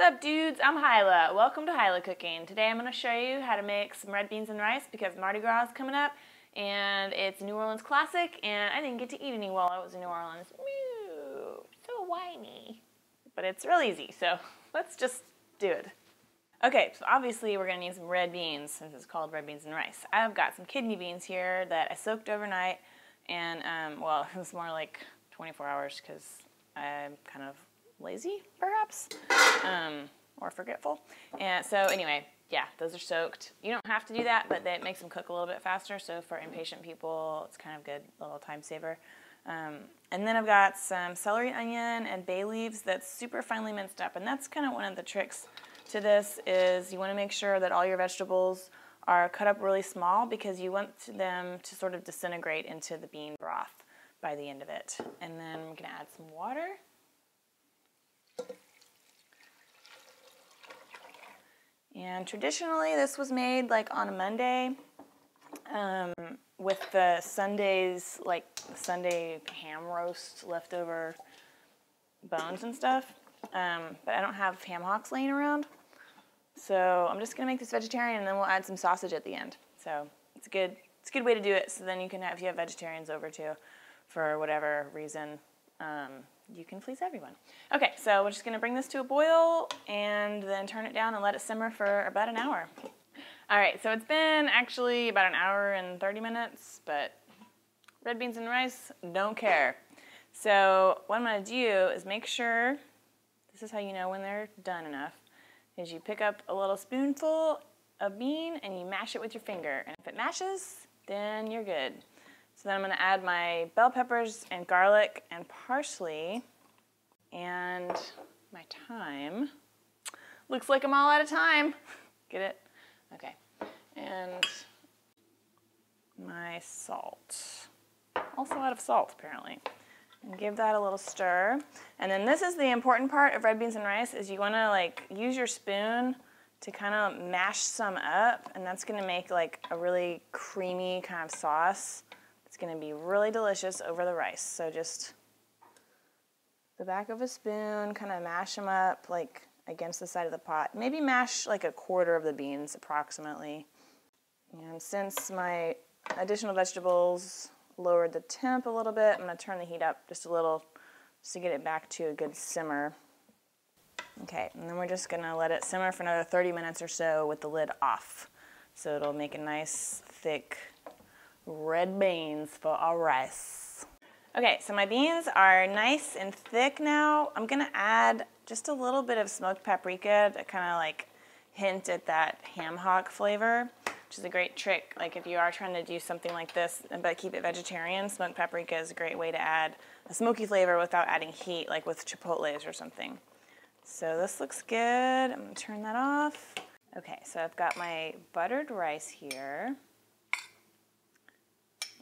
What's up, dudes? I'm Hilah. Welcome to Hilah Cooking. Today I'm going to show you how to make some red beans and rice because Mardi Gras is coming up and it's a New Orleans classic and I didn't get to eat any while I was in New Orleans. Mew, so whiny. But it's real easy, so let's just do it. Okay, so obviously we're going to need some red beans since it's called red beans and rice. I've got some kidney beans here that I soaked overnight and, well, it was more like 24 hours because I'm kind of lazy, perhaps, or forgetful. And so anyway, yeah, those are soaked. You don't have to do that, but that makes them cook a little bit faster. So for impatient people, it's kind of good, little time saver. And then I've got some celery, onion, and bay leaves that's super finely minced up. And that's kind of one of the tricks to this is you want to make sure that all your vegetables are cut up really small because you want them to sort of disintegrate into the bean broth by the end of it. And then we're going to add some water. And traditionally this was made like on a Monday with the Sunday's, like Sunday ham roast leftover bones and stuff. But I don't have ham hocks laying around. So I'm just going to make this vegetarian and then we'll add some sausage at the end. So it's a good way to do it so then you can have, if you have vegetarians over too, for whatever reason, you can please everyone. Okay, so we're just going to bring this to a boil and then turn it down and let it simmer for about an hour. All right, so it's been actually about an hour and 30 minutes, but red beans and rice, don't care. So what I'm going to do is make sure, this is how you know when they're done enough, is you pick up a little spoonful of bean and you mash it with your finger. And if it mashes, then you're good. So then I'm going to add my bell peppers and garlic and parsley and my thyme. Looks like I'm all out of time. Get it? Okay. And my salt. Also out of salt, apparently. And give that a little stir. And then this is the important part of red beans and rice is you want to like use your spoon to kind of mash some up, and that's going to make like a really creamy kind of sauce. It's going to be really delicious over the rice. So just the back of a spoon, kind of mash them up like against the side of the pot. Maybe mash like a quarter of the beans approximately. And since my additional vegetables lowered the temp a little bit, I'm going to turn the heat up just a little just to get it back to a good simmer. Okay, and then we're just going to let it simmer for another 30 minutes or so with the lid off. So it'll make a nice thick red beans for our rice. Okay, so my beans are nice and thick now. I'm going to add just a little bit of smoked paprika to kind of like hint at that ham hock flavor, which is a great trick. Like if you are trying to do something like this but keep it vegetarian, smoked paprika is a great way to add a smoky flavor without adding heat, like with chipotles or something. So this looks good. I'm going to turn that off. Okay, so I've got my buttered rice here.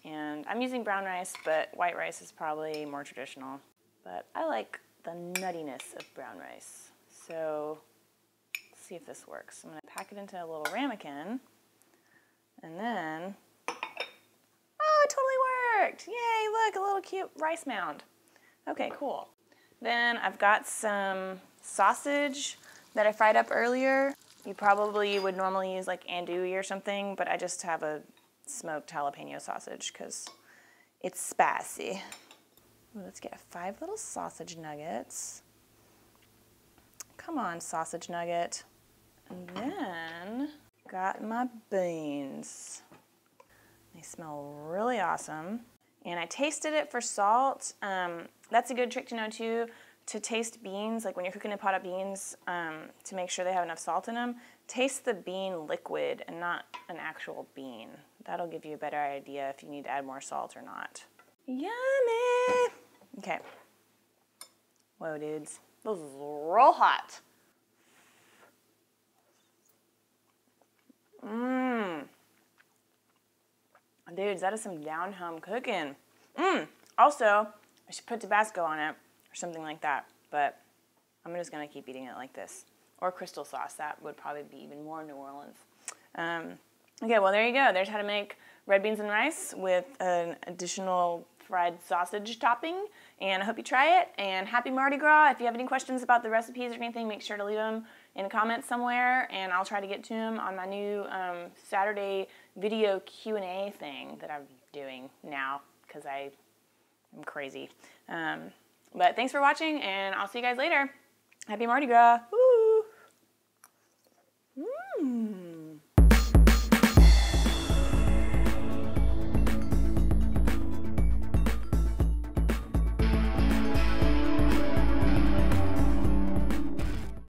And I'm using brown rice, but white rice is probably more traditional. But I like the nuttiness of brown rice. So let's see if this works. I'm going to pack it into a little ramekin. And then, oh, it totally worked. Yay, look, a little cute rice mound. Okay, cool. Then I've got some sausage that I fried up earlier. You probably would normally use like andouille or something, but I just have a smoked jalapeno sausage because it's spicy. Let's get 5 little sausage nuggets. Come on, sausage nugget. And then got my beans. They smell really awesome. And I tasted it for salt. That's a good trick to know too, to taste beans, like when you're cooking a pot of beans, to make sure they have enough salt in them, taste the bean liquid and not an actual bean. That'll give you a better idea if you need to add more salt or not. Yummy! Okay. Whoa, dudes. This is real hot. Mmm. Dudes, that is some down-home cooking. Also, I should put Tabasco on it or something like that, but I'm just going to keep eating it like this. Or crystal sauce. That would probably be even more New Orleans. Okay, well, there you go. There's how to make red beans and rice with an additional fried sausage topping, and I hope you try it, and happy Mardi Gras. If you have any questions about the recipes or anything, make sure to leave them in the comments somewhere, and I'll try to get to them on my new Saturday video Q&A thing that I'm doing now, because I'm crazy. But thanks for watching, and I'll see you guys later. Happy Mardi Gras. Woo!